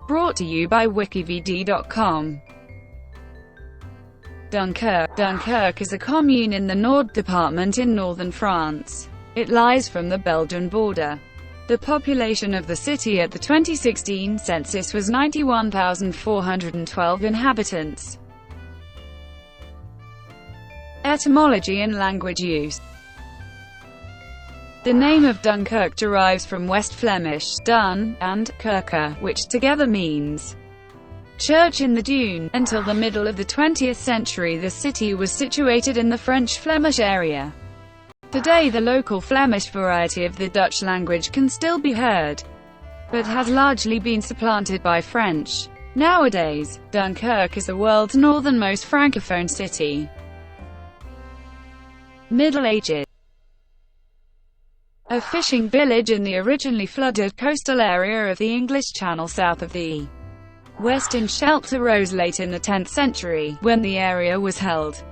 Brought to you by WikiVidi.com. Dunkirk. Dunkirk is a commune in the Nord department in northern France. It lies from the Belgian border. The population of the city at the 2016 census was 91,412 inhabitants. Etymology and language use. The name of Dunkirk derives from West Flemish dun and kerke, which together means church in the dune. Until the middle of the 20th century, the city was situated in the French Flemish area. Today the local Flemish variety of the Dutch language can still be heard, but has largely been supplanted by French. Nowadays, Dunkirk is the world's northernmost francophone city. Middle Ages. A fishing village in the originally flooded coastal area of the English Channel south of the Western Scheldt arose late in the 10th century, when the area was held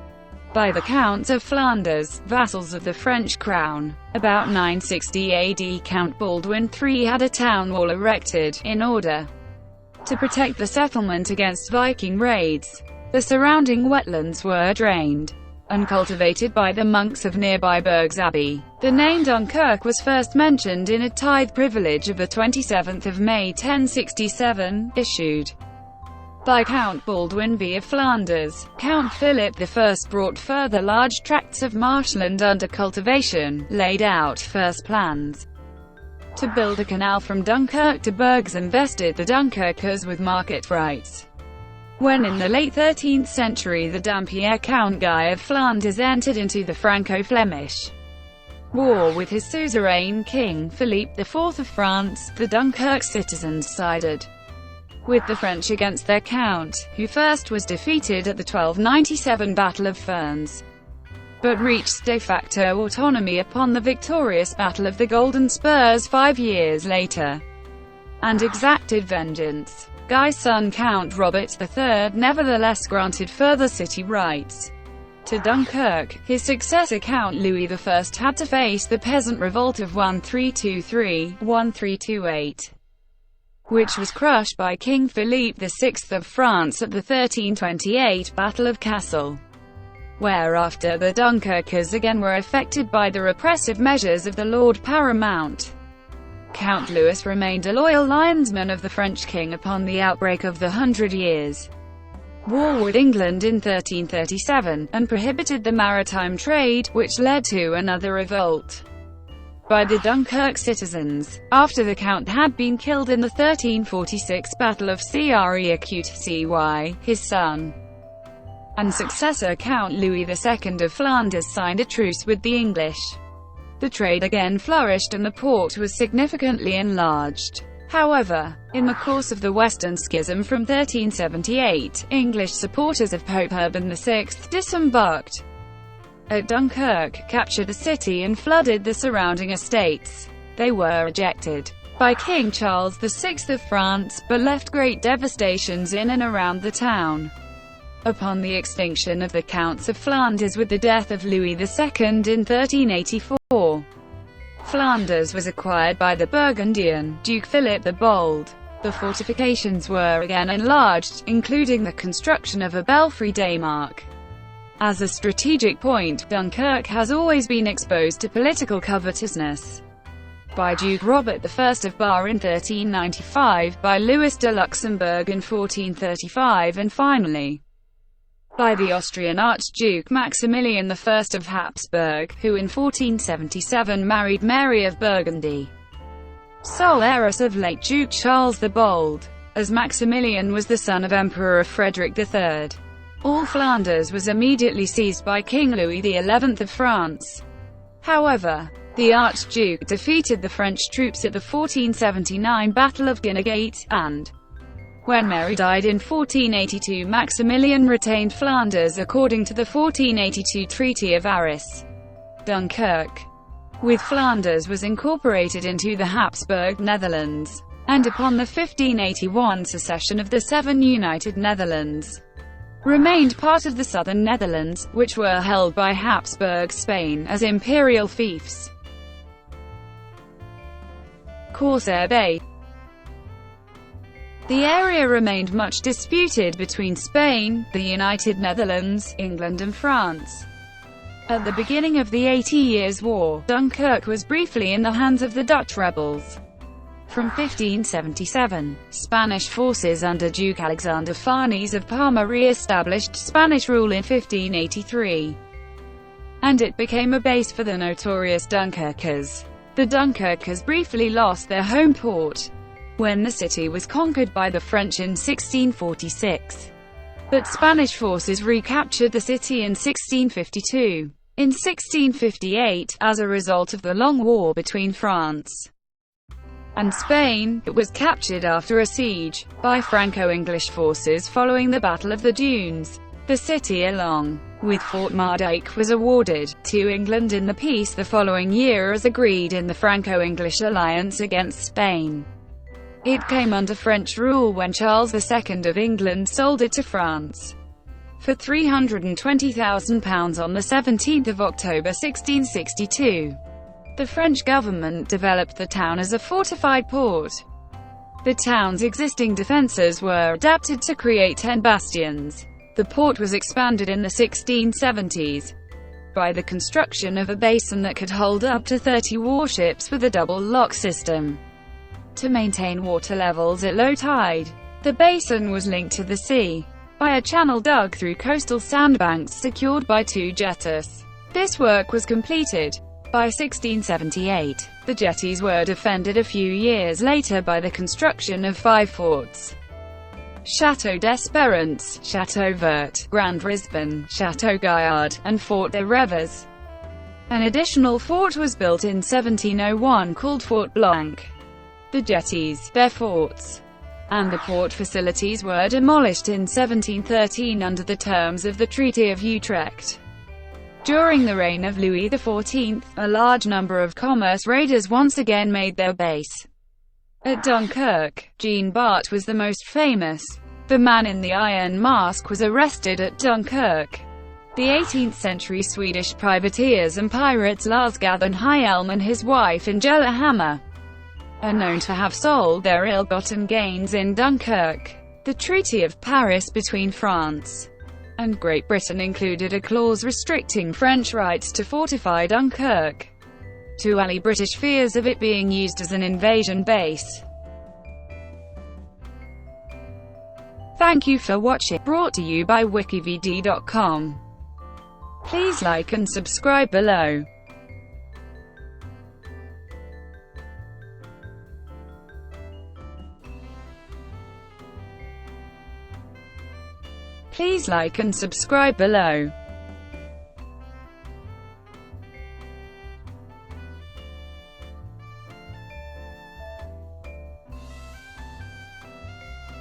by the Counts of Flanders, vassals of the French crown. About 960 AD, Count Baldwin III had a town wall erected, in order to protect the settlement against Viking raids. The surrounding wetlands were drained and cultivated by the monks of nearby Bergs Abbey. The name Dunkirk was first mentioned in a tithe privilege of the 27th of May 1067, issued by Count Baldwin V of Flanders. Count Philip I brought further large tracts of marshland under cultivation, laid out first plans to build a canal from Dunkirk to Bergs, and vested the Dunkirkers with market rights. When in the late 13th century the Dampierre Count Guy of Flanders entered into the Franco-Flemish War with his suzerain king, Philippe IV of France, the Dunkirk citizens sided with the French against their count, who first was defeated at the 1297 Battle of Furnes, but reached de facto autonomy upon the victorious Battle of the Golden Spurs 5 years later, and exacted vengeance. Guy's son Count Robert III nevertheless granted further city rights to Dunkirk. His successor Count Louis I had to face the peasant revolt of 1323–1328, which was crushed by King Philippe VI of France at the 1328 Battle of Cassel. Whereafter the Dunkirkers again were affected by the repressive measures of the Lord Paramount. Count Louis remained a loyal linesman of the French king upon the outbreak of the 100 Years' War with England in 1337, and prohibited the maritime trade, which led to another revolt by the Dunkirk citizens. After the count had been killed in the 1346 Battle of Crecy, his son and successor Count Louis II of Flanders signed a truce with the English. The trade again flourished and the port was significantly enlarged. However, in the course of the Western Schism from 1378, English supporters of Pope Urban VI disembarked at Dunkirk, captured the city and flooded the surrounding estates. They were ejected by King Charles VI of France, but left great devastations in and around the town. Upon the extinction of the Counts of Flanders with the death of Louis II in 1384, Flanders was acquired by the Burgundian Duke Philip the Bold. The fortifications were again enlarged, including the construction of a belfry Daymark. As a strategic point, Dunkirk has always been exposed to political covetousness by Duke Robert I of Bar in 1395, by Louis de Luxembourg in 1435, and finally by the Austrian Archduke Maximilian I of Habsburg, who in 1477 married Mary of Burgundy, sole heiress of late Duke Charles the Bold. As Maximilian was the son of Emperor Frederick III, all Flanders was immediately seized by King Louis XI of France. However, the Archduke defeated the French troops at the 1479 Battle of Guinegate, and when Mary died in 1482, Maximilian retained Flanders according to the 1482 Treaty of Arras. Dunkirk, with Flanders, was incorporated into the Habsburg Netherlands, and upon the 1581 secession of the Seven United Netherlands, remained part of the southern Netherlands, which were held by Habsburg Spain as imperial fiefs. Corsair Bay. The area remained much disputed between Spain, the United Netherlands, England and France. At the beginning of the 80 Years' War, Dunkirk was briefly in the hands of the Dutch rebels. From 1577, Spanish forces under Duke Alexander Farnese of Parma re-established Spanish rule in 1583, and it became a base for the notorious Dunkirkers. The Dunkirkers briefly lost their home port when the city was conquered by the French in 1646. But Spanish forces recaptured the city in 1652. In 1658, as a result of the long war between France and Spain, it was captured after a siege by Franco-English forces following the Battle of the Dunes. The city, along with Fort Mardyke, was awarded to England in the peace the following year as agreed in the Franco-English alliance against Spain. It came under French rule when Charles II of England sold it to France for £320,000 on the 17th of October 1662. The French government developed the town as a fortified port. The town's existing defences were adapted to create 10 bastions. The port was expanded in the 1670s by the construction of a basin that could hold up to 30 warships with a double lock system to maintain water levels at low tide. The basin was linked to the sea by a channel dug through coastal sandbanks secured by 2 jetties. This work was completed by 1678. The jetties were defended a few years later by the construction of 5 forts: Château d'Espérance, Château Vert, Grand Risbon, Château Gaillard, and Fort des Rêves. An additional fort was built in 1701 called Fort Blanc. The jetties, their forts, and the port facilities were demolished in 1713 under the terms of the Treaty of Utrecht. During the reign of Louis XIV, a large number of commerce raiders once again made their base at Dunkirk. Jean Bart was the most famous. The man in the iron mask was arrested at Dunkirk. The 18th-century Swedish privateers and pirates Lars Gyllenhielm and his wife Angela Hammer are known to have sold their ill-gotten gains in Dunkirk. The Treaty of Paris between France and Great Britain included a clause restricting French rights to fortify Dunkirk, to allay British fears of it being used as an invasion base. Thank you for watching, brought to you by WikiVidi.com. Please like and subscribe below. Please like and subscribe below.